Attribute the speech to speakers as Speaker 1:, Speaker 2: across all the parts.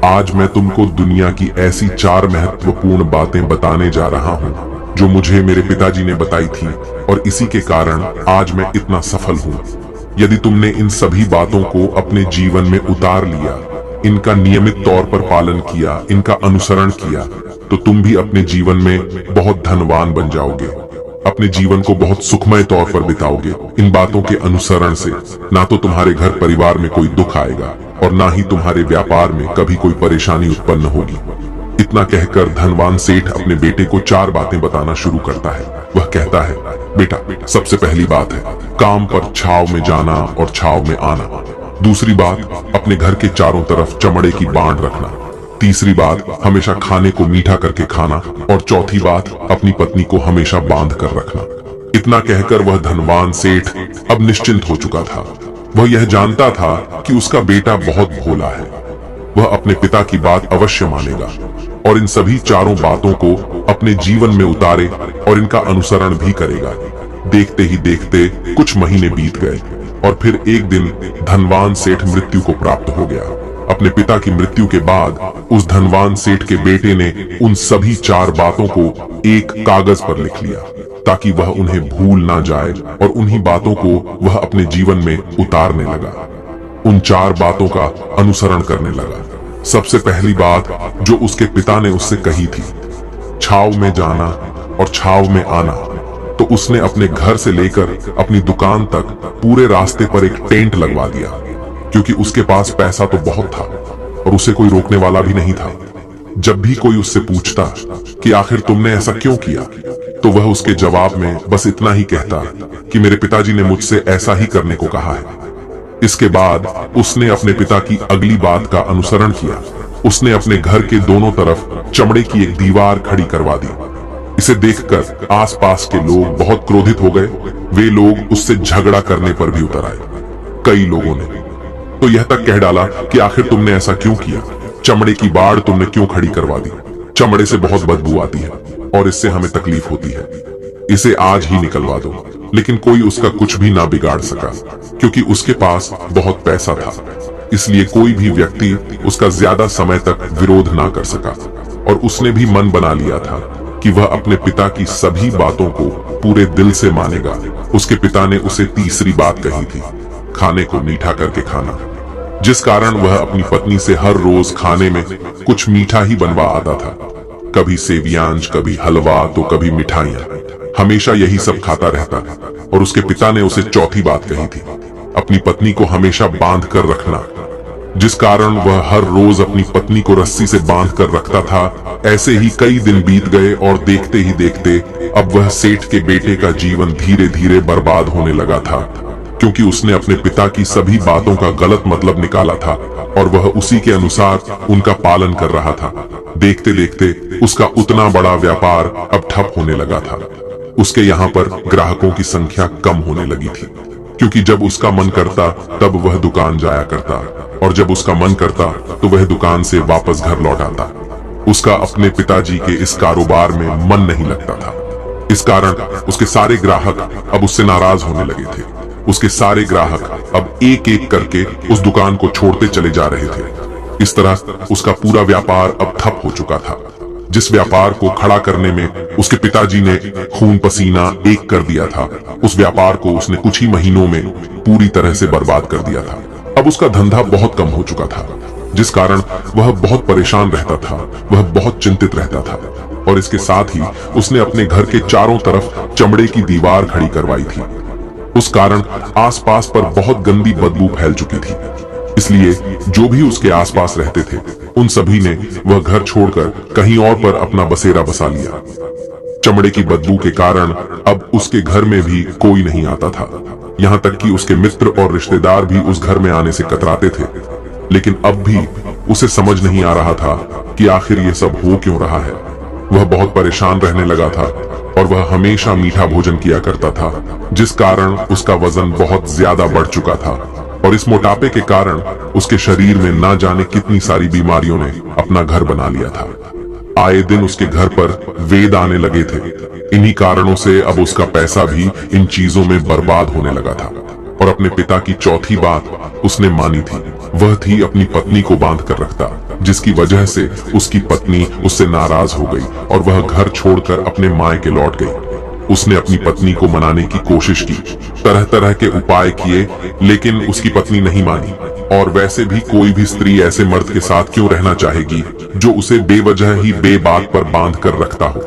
Speaker 1: आज मैं तुमको दुनिया की ऐसी 4 महत्वपूर्ण बातें बताने जा रहा हूँ जो मुझे मेरे पिताजी ने बताई थी और इसी के कारण आज मैं इतना सफल हूँ। यदि तुमने इन सभी बातों को अपने जीवन में उतार लिया, इनका नियमित तौर पर पालन किया, इनका अनुसरण किया, तो तुम भी अपने जीवन में बहुत धनवान बन जाओगे, अपने जीवन को बहुत सुखमय तौर पर बिताओगे। इन बातों के अनुसरण से ना तो तुम्हारे घर परिवार में कोई दुख आएगा और ना ही तुम्हारे व्यापार में कभी कोई परेशानी उत्पन्न होगी। इतना कहकर धनवान सेठ अपने बेटे को 4 बातें बताना शुरू करता है। वह कहता है, बेटा, सबसे पहली बात है काम पर छाव में जाना और छाव में आना। दूसरी बात, अपने घर के चारों तरफ चमड़े की बांध रखना। तीसरी बात, हमेशा खाने को मीठा करके खाना। और चौथी बात, अपनी पत्नी को हमेशा बांध कर रखना। इतना कहकर वह धनवान सेठ अब निश्चिंत हो चुका था। वह यह जानता था कि उसका बेटा बहुत भोला है, वह अपने पिता की बात अवश्य मानेगा और इन सभी चारों बातों को अपने जीवन में उतारे और इनका अनुसरण भी करेगा। देखते ही देखते कुछ महीने बीत गए और फिर एक दिन धनवान सेठ मृत्यु को प्राप्त हो गया। अपने पिता की मृत्यु के बाद उस धनवान सेठ के बेटे ने उन सभी 4 बातों को एक कागज पर लिख लिया ताकि वह उन्हें भूल ना जाए और उन्हीं बातों को वह अपने जीवन में उतारने लगा। उन 4 बातों का अनुसरण करने लगा। सबसे पहली बात जो उसके पिता ने उससे कही थी, छाव में जाना और छाव में आना, तो उसने अपने घर से लेकर अपनी दुकान तक पूरे रास्ते पर एक टेंट लगवा दिया, क्योंकि उसके पास पैसा तो बहुत था और उसे कोई रोकने वाला भी नहीं था। जब भी कोई उससे पूछता कि आखिर तुमने ऐसा क्यों किया, तो वह उसके जवाब में बस इतना ही कहता कि मेरे पिताजी ने मुझसे ऐसा ही करने को कहा है। इसके बाद उसने अपने पिता की अगली बात का अनुसरण किया। उसने अपने घर के दोनों तरफ चमड़े की एक दीवार खड़ी करवा दी। इसे देखकर आसपास के लोग बहुत क्रोधित हो गए। वे लोग उससे झगड़ा करने पर भी उतर आए। कई लोगों ने तो यह तक कह डाला कि आखिर तुमने ऐसा क्यों किया, चमड़े की बाड़ तुमने क्यों खड़ी करवा दी, चमड़े से बहुत बदबू आती है और इससे हमें तकलीफ होती है, इसे आज ही निकलवा दो। लेकिन कोई उसका कुछ भी ना बिगाड़ सका, क्योंकि उसके पास बहुत पैसा था। इसलिए कोई भी व्यक्ति उसका ज्यादा समय तक विरोध ना कर सका और उसने भी मन बना लिया था कि वह अपने पिता की सभी बातों को पूरे दिल से मानेगा। उसके पिता ने उसे तीसरी बात कही थी, खाने को मीठा करके खाना, जिस कारण वह अपनी पत्नी से हर रोज खाने में कुछ मीठा ही बनवा आता था। कभी सेवियांज, कभी हलवा, तो कभी मिठाइयां, हमेशा यही सब खाता रहता था। और उसके पिता ने उसे चौथी बात कही थी, अपनी पत्नी को हमेशा बांध कर रखना, जिस कारण वह हर रोज अपनी पत्नी को रस्सी से बांध कर रखता था। ऐसे ही कई दिन बीत गए और देखते ही देखते अब वह सेठ के बेटे का जीवन धीरे धीरे बर्बाद होने लगा था, क्योंकि उसने अपने पिता की सभी बातों का गलत मतलब निकाला था और वह उसी के अनुसार उनका पालन कर रहा था। देखते देखते उसका उतना बड़ा व्यापार अब ठप होने लगा था। उसके यहाँ पर ग्राहकों की संख्या कम होने लगी थी, क्योंकि जब उसका मन करता तब वह दुकान जाया करता और जब उसका मन करता तो वह दुकान से वापस घर लौट आता। उसका अपने पिताजी के इस कारोबार में मन नहीं लगता था। इस कारण उसके सारे ग्राहक अब उससे नाराज होने लगे थे। उसके सारे ग्राहक अब एक एक करके उस दुकान को छोड़ते चले जा रहे थे। इस तरह उसका पूरा व्यापार अब ठप हो चुका था। जिस व्यापार को खड़ा करने में उसके पिताजी ने खून पसीना एक कर दिया था, उस व्यापार को उसने कुछ ही महीनों में पूरी तरह से बर्बाद कर दिया था। अब उसका धंधा बहुत कम हो चुका था, जिस कारण वह बहुत परेशान रहता था, वह बहुत चिंतित रहता था। और इसके साथ ही उसने अपने घर के चारों तरफ चमड़े की दीवार खड़ी करवाई थी। उस कारण आसपास पर बहुत गंदी बदबू फैल चुकी थी। इसलिए जो भी उसके आसपास रहते थे उन सभी ने वह घर छोड़कर कहीं और पर अपना बसेरा बसा लिया। चमड़े की बदबू के कारण अब उसके घर में भी कोई नहीं आता था। यहाँ तक कि उसके मित्र और रिश्तेदार भी उस घर में आने से कतराते थे। लेकिन अब भी उसे समझ नहीं आ रहा था कि आखिर ये सब हो क्यों रहा है। वह बहुत परेशान रहने लगा था और वह हमेशा मीठा भोजन किया करता था, जिस कारण उसका वजन बहुत ज्यादा बढ़ चुका था। और इस मोटापे के कारण उसके शरीर में ना जाने कितनी सारी बीमारियों ने अपना घर बना लिया था। आए दिन उसके घर पर वेद आने लगे थे। इन्हीं कारणों से अब उसका पैसा भी इन चीजों में बर्बाद होने लगा था। और अपने पिता की चौथी बात उसने मानी थी, वह थी अपनी पत्नी को बांध कर रखता, जिसकी वजह से उसकी पत्नी उससे नाराज हो गई और वह घर छोड़कर अपने मायके लौट गई। उसने अपनी पत्नी को मनाने की कोशिश की, तरह तरह के उपाय किए, लेकिन उसकी पत्नी नहीं मानी। और वैसे भी कोई भी स्त्री ऐसे मर्द के साथ क्यों रहना चाहेगी जो उसे बेवजह ही बेबाक पर बांध कर रखता हो।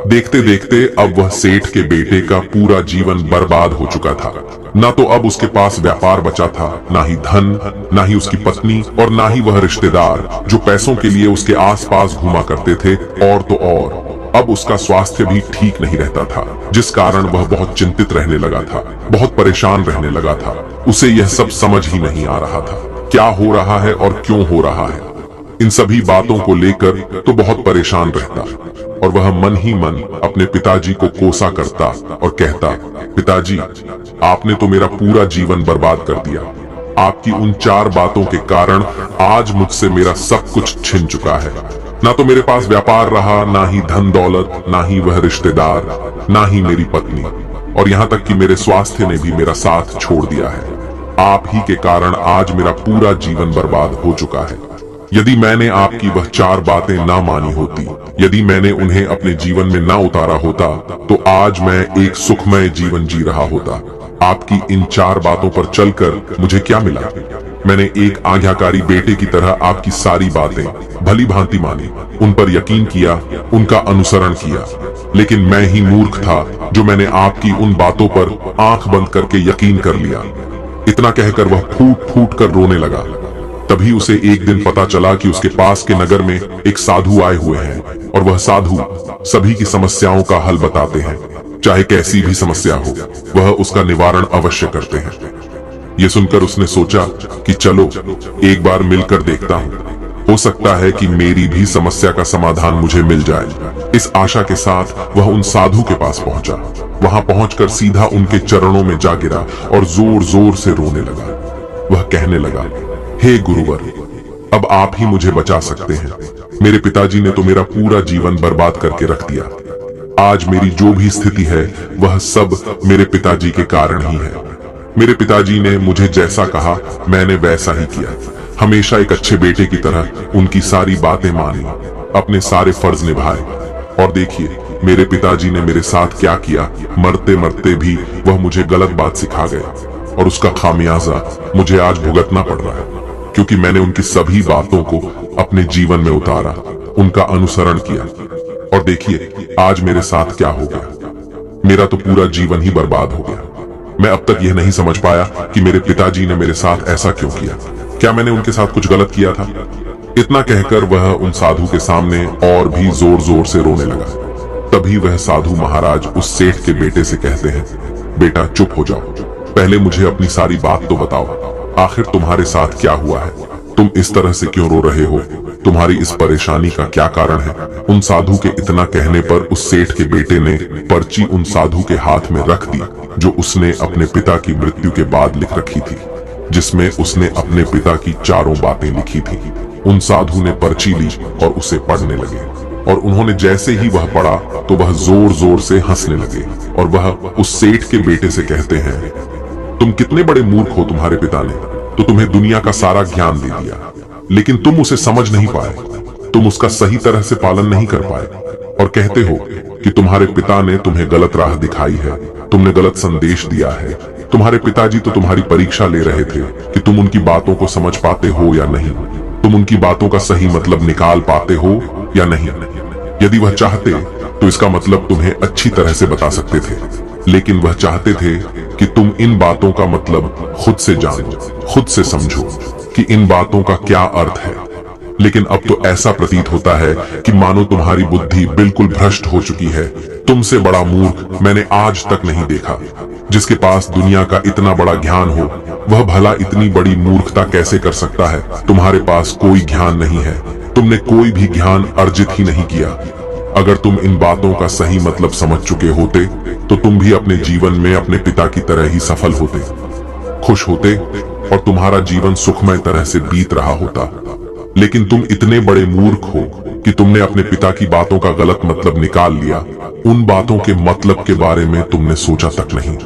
Speaker 1: देखते देखते अब वह सेठ के बेटे का पूरा जीवन बर्बाद हो चुका था। ना तो अब उसके पास व्यापार बचा था, ना ही धन, ना ही उसकी पत्नी, और ना ही वह रिश्तेदार जो पैसों के लिए उसके आसपास घूमा करते थे। और तो और अब उसका स्वास्थ्य भी ठीक नहीं रहता था, जिस कारण वह बहुत चिंतित रहने लगा था, बहुत परेशान रहने लगा था। उसे यह सब समझ ही नहीं आ रहा था, क्या हो रहा है और क्यों हो रहा है। इन सभी बातों को लेकर तो बहुत परेशान रहता, और वह मन ही मन अपने पिताजी को कोसा करता और कहता, पिताजी, आपने तो मेरा पूरा जीवन बर्बाद कर दिया। आपकी उन 4 बातों के कारण आज मुझसे मेरा सब कुछ छिन चुका है। ना तो मेरे पास व्यापार रहा, ना ही धन दौलत, ना ही वह रिश्तेदार, ना ही मेरी पत्नी, और यहाँ तक कि मेरे स्वास्थ्य ने भी मेरा साथ छोड़ दिया है। आप ही के कारण आज मेरा पूरा जीवन बर्बाद हो चुका है। यदि मैंने आपकी वह 4 बातें ना मानी होती, यदि मैंने उन्हें अपने जीवन में ना उतारा होता, तो आज मैं एक सुखमय जीवन जी रहा होता। आपकी इन 4 बातों पर चलकर मुझे क्या मिला? मैंने एक आज्ञाकारी बेटे की तरह आपकी सारी बातें भली भांति मानी, उन पर यकीन किया, उनका अनुसरण किया। लेकिन मैं ही मूर्ख था जो मैंने आपकी उन बातों पर आंख बंद करके यकीन कर लिया। इतना कहकर वह फूट फूट कर रोने लगा। तभी उसे एक दिन पता चला कि उसके पास के नगर में एक साधु आए हुए हैं, और वह साधु सभी की समस्याओं का हल बताते हैं। चाहे कैसी भी समस्या हो, वह उसका निवारण अवश्य करते हैं। ये सुनकर उसने सोचा कि चलो एक बार मिलकर देखता हूँ, हो सकता है कि मेरी भी समस्या का समाधान मुझे मिल जाए। इस आशा के साथ वह उन साधु के पास पहुंचा। वहां पहुंचकर सीधा उनके चरणों में जा गिरा और जोर जोर से रोने लगा। वह कहने लगा, हे गुरुवर, अब आप ही मुझे बचा सकते हैं। मेरे पिताजी ने तो मेरा पूरा जीवन बर्बाद करके रख दिया। आज मेरी जो भी स्थिति है वह सब मेरे पिताजी के कारण ही है। मेरे पिताजी ने मुझे जैसा कहा मैंने वैसा ही किया। हमेशा एक अच्छे बेटे की तरह उनकी सारी बातें मानी, अपने सारे फर्ज निभाए। और देखिए मेरे पिताजी ने मेरे साथ क्या किया। मरते मरते भी वह मुझे गलत बात सिखा गए, और उसका खामियाजा मुझे आज भुगतना पड़ रहा है, क्योंकि मैंने उनकी सभी बातों को अपने जीवन में उतारा, उनका अनुसरण किया। और देखिए आज मेरे साथ क्या हो गया। मेरा तो पूरा जीवन ही बर्बाद हो गया। मैं अब तक यह नहीं समझ पाया कि मेरे पिताजी ने मेरे साथ ऐसा क्यों किया। क्या मैंने उनके साथ कुछ गलत किया था? इतना कहकर वह उन साधु के सामने और भी जोर जोर से रोने लगा। तभी वह साधु महाराज उस सेठ के बेटे से कहते हैं, बेटा चुप हो जाओ, पहले मुझे अपनी सारी बात तो बताओ। आखिर तुम्हारे साथ क्या हुआ है? तुम इस तरह से क्यों रो रहे हो? तुम्हारी इस परेशानी का क्या कारण है? उन साधु के इतना कहने पर उस सेठ के बेटे ने पर्ची उन साधु के हाथ में रख दी, जो उसने अपने पिता की मृत्यु के बाद लिख रखी थी, जिसमें उसने अपने पिता की 4 बातें लिखी थी। उन साधु ने पर्ची ली और उसे पढ़ने लगे, और उन्होंने जैसे ही वह पढ़ा तो वह जोर जोर से हंसने लगे। और वह उस सेठ के बेटे से कहते हैं, तुम कितने बड़े मूर्ख हो। तुम्हारे पिता ने तो तुम्हें दुनिया का सारा ज्ञान दे दिया, लेकिन तुम उसे समझ नहीं पाए, तुम उसका सही तरह से पालन नहीं कर पाए, और कहते हो कि तुम्हारे पिता ने तुम्हें गलत राह दिखाई है, तुमने गलत संदेश दिया है। तुम्हारे पिताजी तो तुम्हारी परीक्षा ले रहे थे कि तुम उनकी बातों को समझ पाते हो या नहीं, तुम उनकी बातों का सही मतलब निकाल पाते हो या नहीं। यदि वह चाहते तो इसका मतलब तुम्हें अच्छी तरह से बता सकते थे, लेकिन वह चाहते थे कि तुम इन बातों का मतलब खुद से जानो, खुद से समझो कि इन बातों का क्या अर्थ है। लेकिन अब तो ऐसा प्रतीत होता है कि मानो तुम्हारी बुद्धि बिल्कुल भ्रष्ट हो चुकी है। तुमसे बड़ा मूर्ख मैंने आज तक नहीं देखा। जिसके पास दुनिया का इतना बड़ा ज्ञान हो, वह भला इतनी बड़ी मूर्खता कैसे कर सकता है? तुम्हारे पास कोई ज्ञान नहीं है, तुमने कोई भी ज्ञान अर्जित ही नहीं किया। अगर तुम इन बातों का सही मतलब समझ चुके होते तो तुम भी अपने जीवन में अपने पिता की तरह ही सफल होते, खुश होते, और तुम्हारा जीवन सुखमय तरह से बीत रहा होता। लेकिन तुम इतने बड़े मूर्ख हो कि तुमने अपने पिता की बातों का गलत मतलब निकाल लिया। उन बातों के मतलब के बारे में तुमने सोचा तक नहीं।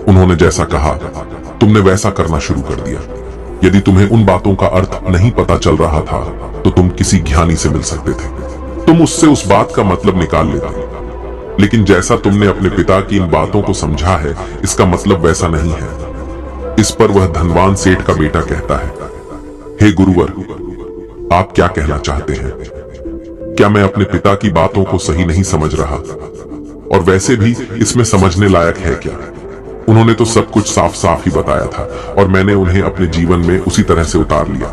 Speaker 1: उन्होंने जैसा कहा तुमने वैसा करना शुरू कर दिया। यदि तुम्हें उन बातों का अर्थ नहीं पता चल रहा था तो तुम किसी ज्ञानी से मिल सकते थे, तुम उससे उस बात का मतलब निकाल लेते। लेकिन जैसा तुमने अपने पिता की इन बातों को समझा है, इसका मतलब वैसा नहीं है। इस पर वह धनवान सेठ का बेटा कहता है, हे गुरुवर, आप क्या कहना चाहते हैं? क्या मैं अपने पिता की बातों को सही नहीं समझ रहा? और वैसे भी इसमें समझने लायक है क्या? उन्होंने तो सब कुछ साफ साफ ही बताया था और मैंने उन्हें अपने जीवन में उसी तरह से उतार लिया,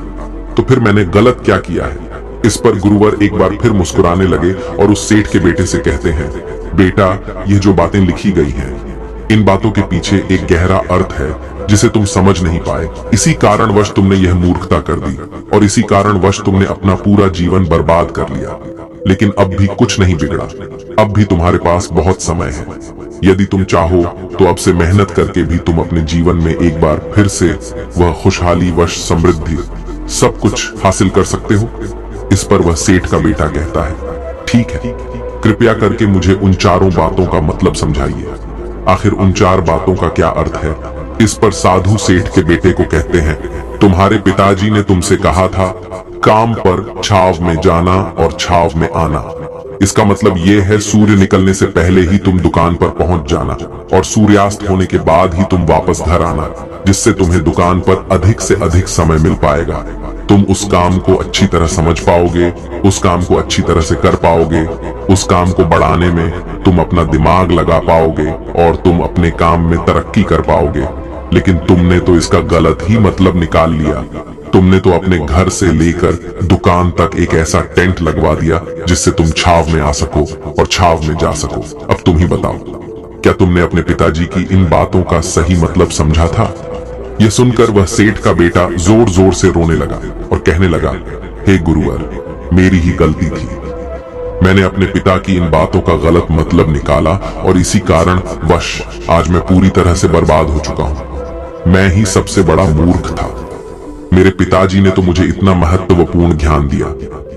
Speaker 1: तो फिर मैंने गलत क्या किया है? इस पर गुरुवर एक बार फिर मुस्कुराने लगे और उस सेठ के बेटे से कहते हैं, बेटा, ये जो बातें लिखी गई हैं, इन बातों के पीछे एक गहरा अर्थ है जिसे तुम समझ नहीं पाए। इसी कारणवश तुमने यह मूर्खता कर दी और इसी कारणवश तुमने अपना पूरा जीवन बर्बाद कर लिया। लेकिन अब भी कुछ नहीं बिगड़ा, अब भी तुम्हारे पास बहुत समय है। यदि तुम चाहो तो अब से मेहनत करके भी तुम अपने जीवन में एक बार फिर से वह खुशहाली, वश, समृद्धि, सब कुछ हासिल कर सकते हो। इस पर वह सेठ का बेटा कहता है, ठीक है, कृपया करके मुझे उन चारों बातों का मतलब समझाइए। आखिर उन चार बातों का क्या अर्थ है? इस पर साधु सेठ के बेटे को कहते हैं, तुम्हारे पिताजी ने तुमसे कहा था, काम पर छाव में जाना और छाव में आना। इसका मतलब ये है, सूर्य निकलने से पहले ही तुम दुकान पर पहुंच जाना और सूर्यास्त होने के बाद ही तुम वापस घर आना, जिससे तुम्हें दुकान पर अधिक से अधिक समय मिल पाएगा। तुम उस काम को अच्छी तरह समझ पाओगे, उस काम को अच्छी तरह से कर पाओगे, उस काम को बढ़ाने में तुम अपना दिमाग लगा पाओगे और तुम अपने काम में तरक्की कर पाओगे। लेकिन तुमने तो इसका गलत ही मतलब निकाल लिया। तुमने तो अपने घर से लेकर दुकान तक एक ऐसा टेंट लगवा दिया जिससे तुम छाव में आ सको और छाव में जा सको। अब तुम ही बताओ, क्या तुमने अपने पिताजी की इन बातों का सही मतलब समझा था? यह सुनकर वह सेठ का बेटा जोर जोर से रोने लगा और कहने लगा, हे गुरुवर, मेरी ही गलती थी। मैंने अपने पिता की इन बातों का गलत मतलब निकाला और इसी कारण वश आज मैं पूरी तरह से बर्बाद हो चुका हूँ। मैं ही सबसे बड़ा मूर्ख था। मेरे पिताजी ने तो मुझे इतना महत्वपूर्ण ज्ञान दिया,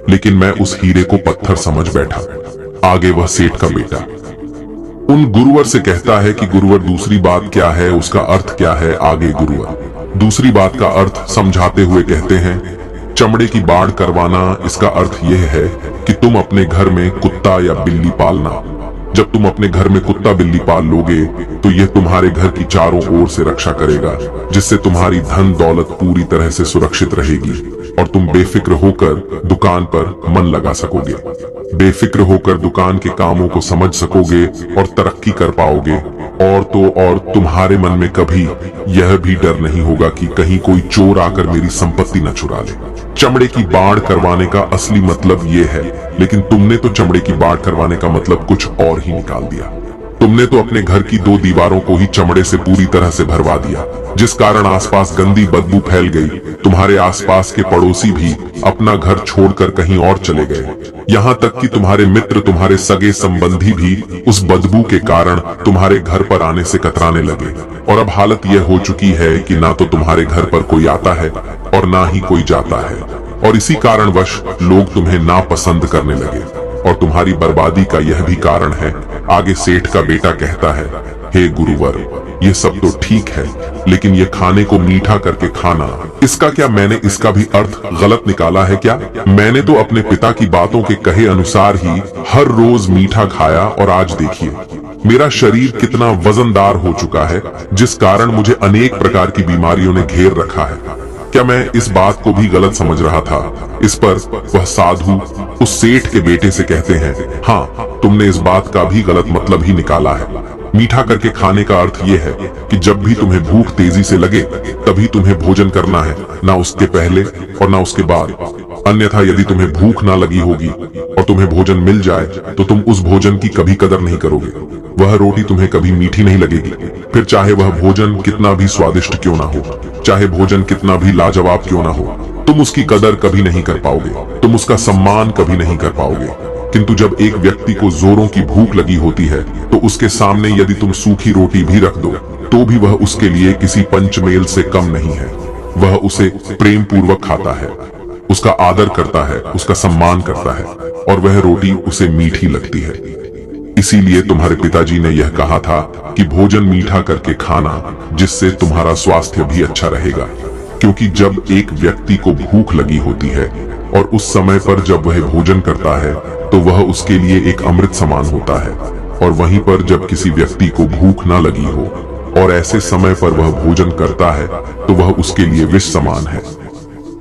Speaker 1: लेकिन मैं उस हीरे को पत्थर समझ बैठा। आगे वह सेठ का बेटा उन गुरुवर से कहता है कि गुरुवर, दूसरी बात क्या है, उसका अर्थ क्या है? आगे गुरुवर दूसरी बात का अर्थ समझाते हुए कहते हैं, चमड़े की बाड़ करवाना, इसका अर्थ यह है कि तुम अपने घर में कुत्ता या बिल्ली पालना। जब तुम अपने घर में कुत्ता बिल्ली पाल लोगे तो यह तुम्हारे घर की चारों ओर से रक्षा करेगा, जिससे तुम्हारी धन दौलत पूरी तरह से सुरक्षित रहेगी और तुम बेफिक्र होकर दुकान पर मन लगा सकोगे, बेफिक्र होकर दुकान के कामों को समझ सकोगे और तरक्की कर पाओगे। और तुम्हारे मन में कभी यह भी डर नहीं होगा कि कहीं कोई चोर आकर मेरी संपत्ति न चुरा ले। चमड़े की बाड़ करवाने का असली मतलब ये है, लेकिन तुमने तो चमड़े की बाड़ करवाने का मतलब कुछ और ही निकाल दिया। तुमने तो अपने घर की दो दीवारों को ही चमड़े से पूरी तरह से भरवा दिया, जिस कारण आसपास गंदी बदबू फैल गई। तुम्हारे आसपास के पड़ोसी भी अपना घर छोड़कर कहीं और चले गए। यहाँ तक कि तुम्हारे मित्र, तुम्हारे सगे संबंधी भी उस बदबू के कारण तुम्हारे घर पर आने से कतराने लगे। और अब हालत यह हो चुकी है कि ना तो तुम्हारे घर पर कोई आता है और ना ही कोई जाता है, और इसी कारणवश लोग तुम्हें नापसंद करने लगे और तुम्हारी बर्बादी का यह भी कारण है। आगे सेठ का बेटा कहता है, हे गुरुवर, ये सब तो ठीक है, लेकिन ये खाने को मीठा करके खाना, इसका क्या मैंने इसका भी अर्थ गलत निकाला है क्या? मैंने तो अपने पिता की बातों के कहे अनुसार ही हर रोज मीठा खाया और आज देखिए मेरा शरीर कितना वजनदार हो चुका है, जिस कारण मुझे अनेक प्रकार की बीमारियों ने घेर रखा है। क्या मैं इस बात को भी गलत समझ रहा था? इस पर वह साधु उस सेठ के बेटे से कहते हैं, हाँ, तुमने इस बात का भी गलत मतलब ही निकाला है। मीठा करके खाने का अर्थ यह है कि जब भी तुम्हें भूख तेजी से लगे तभी तुम्हें भोजन करना है, ना उसके पहले और ना उसके बाद। अन्यथा यदि तुम्हें भूख ना लगी होगी और तुम्हें भोजन मिल जाए तो तुम उस भोजन की कभी कदर नहीं करोगे। वह रोटी तुम्हें कभी मीठी नहीं लगेगी, फिर चाहे वह भोजन कितना भी स्वादिष्ट क्यों ना हो, चाहे भोजन कितना भी लाजवाब क्यों ना हो, तुम उसकी कदर कभी नहीं कर पाओगे, तुम उसका सम्मान कभी नहीं कर पाओगे। किंतु जब एक व्यक्ति को जोरों की भूख लगी होती है तो उसके सामने यदि तुम सूखी रोटी भी रख दो तो भी वह उसके लिए किसी पंचमेल से कम नहीं है। वह उसे प्रेम पूर्वक खाता है, उसका आदर करता है, उसका सम्मान करता है और वह रोटी उसे मीठी लगती है। इसीलिए तुम्हारे पिताजी ने यह कहा था कि भोजन मीठा करके खाना, जिससे तुम्हारा स्वास्थ्य भी अच्छा रहेगा। क्योंकि जब एक व्यक्ति को भूख लगी होती है और उस समय पर जब वह भोजन करता है तो वह उसके लिए एक अमृत समान होता है, और वहीं पर जब किसी व्यक्ति को भूख ना लगी हो और ऐसे समय पर वह भोजन करता है तो वह उसके लिए विष समान है,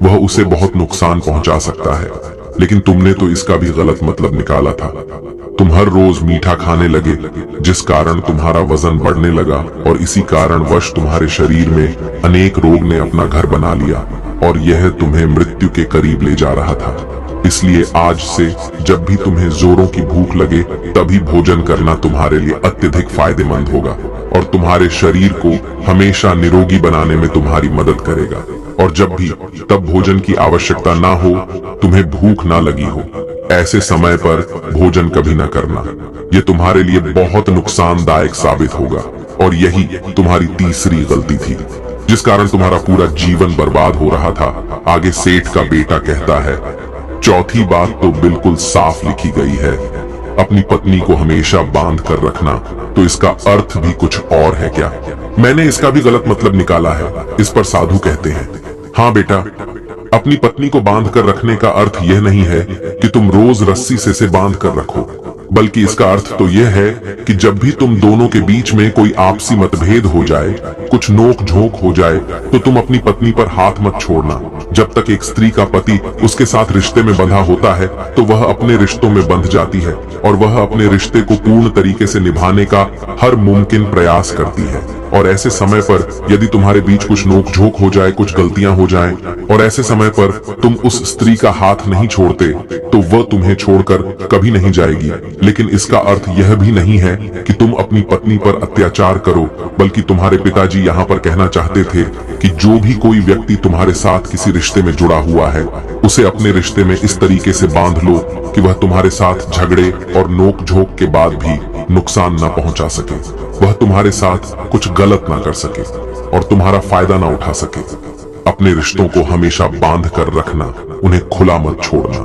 Speaker 1: वह उसे बहुत नुकसान पहुंचा सकता है। लेकिन तुमने तो इसका भी गलत मतलब निकाला था। तुम हर रोज मीठा खाने लगे, जिस कारण तुम्हारा वजन बढ़ने लगा, और इसी कारणवश तुम्हारे शरीर में अनेक रोग ने अपना घर बना लिया और यह तुम्हें मृत्यु के करीब ले जा रहा था। इसलिए आज से जब भी तुम्हें जोरों की भूख लगे तभी भोजन करना तुम्हारे लिए अत्यधिक फायदेमंद होगा और तुम्हारे शरीर को हमेशा निरोगी बनाने में तुम्हारी मदद करेगा। और जब भी तब भोजन की आवश्यकता ना हो, तुम्हें भूख ना लगी हो, ऐसे समय पर भोजन कभी ना करना। ये तुम्हारे लिए बहुत नुकसानदायक साबित होगा और यही तुम्हारी तीसरी गलती थी जिस कारण तुम्हारा पूरा जीवन बर्बाद हो रहा था। आगे सेठ का बेटा कहता है, चौथी बात तो बिल्कुल साफ लिखी गई है, अपनी पत्नी को हमेशा बांध कर रखना। तो इसका अर्थ भी कुछ और है क्या? मैंने इसका भी गलत मतलब निकाला है। इस पर साधु कहते हैं, हाँ बेटा, अपनी पत्नी को बांध कर रखने का अर्थ यह नहीं है कि तुम रोज रस्सी से बांध कर रखो, बल्कि इसका अर्थ तो यह है कि जब भी तुम दोनों के बीच में कोई आपसी मतभेद हो जाए, कुछ नोक झोंक हो जाए, तो तुम अपनी पत्नी पर हाथ मत छोड़ना। जब तक एक स्त्री का पति उसके साथ रिश्ते में बंधा होता है तो वह अपने रिश्तों में बंध जाती है और वह अपने रिश्ते को पूर्ण तरीके से निभाने का हर मुमकिन प्रयास करती है। और ऐसे समय पर यदि तुम्हारे बीच कुछ नोक झोंक हो जाए, कुछ गलतियां हो जाएं, और ऐसे समय पर तुम उस स्त्री का हाथ नहीं छोड़ते तो वह तुम्हें छोड़कर कभी नहीं जाएगी। लेकिन इसका अर्थ यह भी नहीं है कि तुम अपनी पत्नी पर अत्याचार करो, बल्कि तुम्हारे पिताजी यहाँ पर कहना चाहते थे कि जो भी कोई व्यक्ति तुम्हारे साथ किसी रिश्ते में जुड़ा हुआ है उसे अपने रिश्ते में इस तरीके से बांध लो कि वह तुम्हारे साथ झगड़े और नोक झोंक के बाद भी नुकसान न पहुंचा सके, वह तुम्हारे साथ कुछ गलत ना कर सके और तुम्हारा फायदा ना उठा सके। अपने रिश्तों को हमेशा बांध कर रखना, उन्हें खुला मत छोड़ना,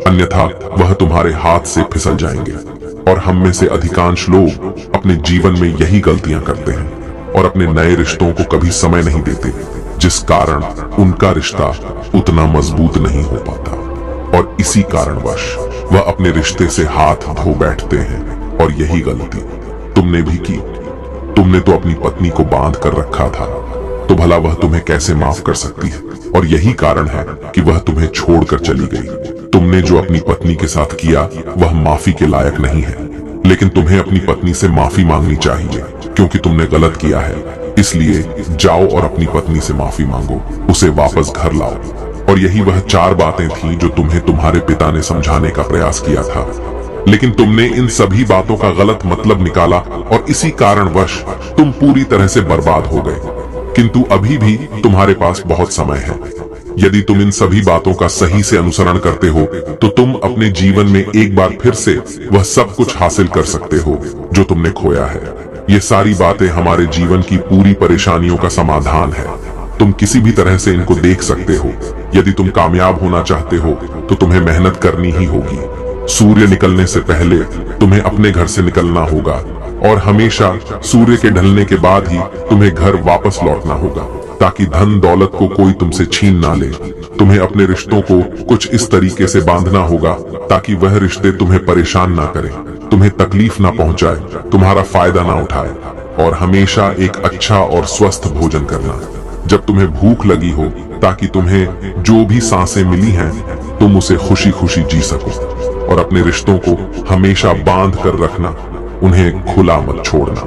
Speaker 1: अन्यथा वह तुम्हारे हाथ से फिसल जाएंगे। और हम में से अधिकांश लोग अपने जीवन में यही गलतियां करते हैं और अपने नए रिश्तों को कभी समय नहीं देते, जिस कारण उनका रिश्ता उतना मजबूत नहीं हो पाता और इसी कारणवश वह अपने रिश्ते से हाथ धो बैठते हैं। और यही गलती तुमने भी की। तुमने तो अपनी पत्नी को बांध कर रखा था, तो भला वह तुम्हें कैसे माफ कर सकती है? और यही कारण है कि वह तुम्हें छोड़कर चली गई। तुमने जो अपनी पत्नी के साथ किया वह माफी के लायक नहीं है, लेकिन तुम्हें अपनी पत्नी से माफी मांगनी चाहिए क्योंकि तुमने गलत किया है। इसलिए जाओ और अपनी पत्नी से माफी मांगो, उसे वापस घर लाओ। और यही वह 4 बातें थीं जो तुम्हें तुम्हारे पिता ने समझाने का प्रयास किया था, लेकिन तुमने इन सभी बातों का गलत मतलब निकाला और इसी कारणवश तुम पूरी तरह से बर्बाद हो गए। किंतु अभी भी तुम्हारे पास बहुत समय है। यदि तुम इन सभी बातों का सही से अनुसरण करते हो तो तुम अपने जीवन में एक बार फिर से वह सब कुछ हासिल कर सकते हो जो तुमने खोया है। ये सारी बातें हमारे जीवन की पूरी परेशानियों का समाधान है। तुम किसी भी तरह से इनको देख सकते हो। यदि तुम कामयाब होना चाहते हो तो तुम्हें मेहनत करनी ही होगी। सूर्य निकलने से पहले तुम्हें अपने घर से निकलना होगा और हमेशा सूर्य के ढलने के बाद ही तुम्हें घर वापस लौटना होगा, ताकि धन दौलत को कोई तुमसे छीन ना ले। तुम्हें अपने रिश्तों को कुछ इस तरीके से बांधना होगा ताकि वह रिश्ते तुम्हें परेशान ना करें, तुम्हें तकलीफ ना पहुंचाए, तुम्हारा फायदा ना उठाए। और हमेशा एक अच्छा और स्वस्थ भोजन करना जब तुम्हें भूख लगी हो, ताकि तुम्हें जो भी सांसें मिली हैं तुम उसे खुशी खुशी जी सको। और अपने रिश्तों को हमेशा बांध कर रखना, उन्हें खुला मत छोड़ना,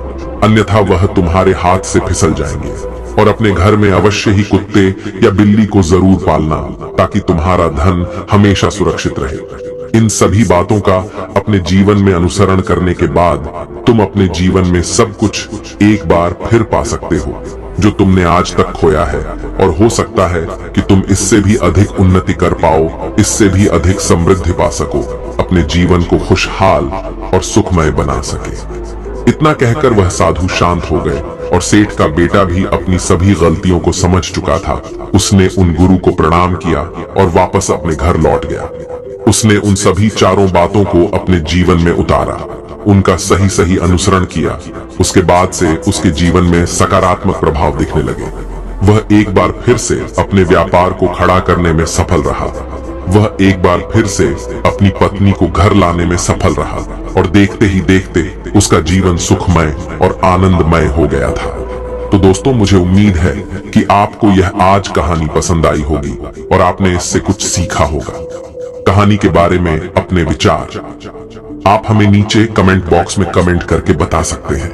Speaker 1: अन्यथा वह तुम्हारे हाथ से फिसल जाएंगे। और अपने घर में अवश्य ही कुत्ते या बिल्ली को जरूर पालना ताकि तुम्हारा धन हमेशा सुरक्षित रहे। इन सभी बातों का अपने जीवन में अनुसरण करने के बाद तुम अपने जीवन में सब कुछ एक बार फिर पा सकते हो जो तुमने आज तक खोया है। और हो सकता है कि तुम इससे भी अधिक उन्नति कर पाओ, इससे भी अधिक समृद्धि पा सको, अपने जीवन को खुशहाल और सुखमय बना सके। इतना कहकर वह साधु शांत हो गए और सेठ का बेटा भी अपनी सभी गलतियों को समझ चुका था। उसने उन गुरु को प्रणाम किया और वापस अपने घर लौट गया। उसने उन सभी 4 बातों को अपने जीवन में उतारा, उनका सही सही अनुसरण किया। उसके बाद से उसके जीवन में सकारात्मक प्रभाव दिखने लगे। वह एक बार फिर से अपने व्यापार को खड़ा करने में सफल रहा। वह एक बार फिर से अपनी पत्नी को घर लाने में सफल रहा और देखते ही देखते उसका जीवन सुखमय और आनंदमय हो गया था। तो दोस्तों, मुझे उम्मीद है कि आपको यह आज कहानी पसंद आई होगी और आपने इससे कुछ सीखा होगा। कहानी के बारे में अपने विचार आप हमें नीचे कमेंट बॉक्स में कमेंट करके बता सकते हैं।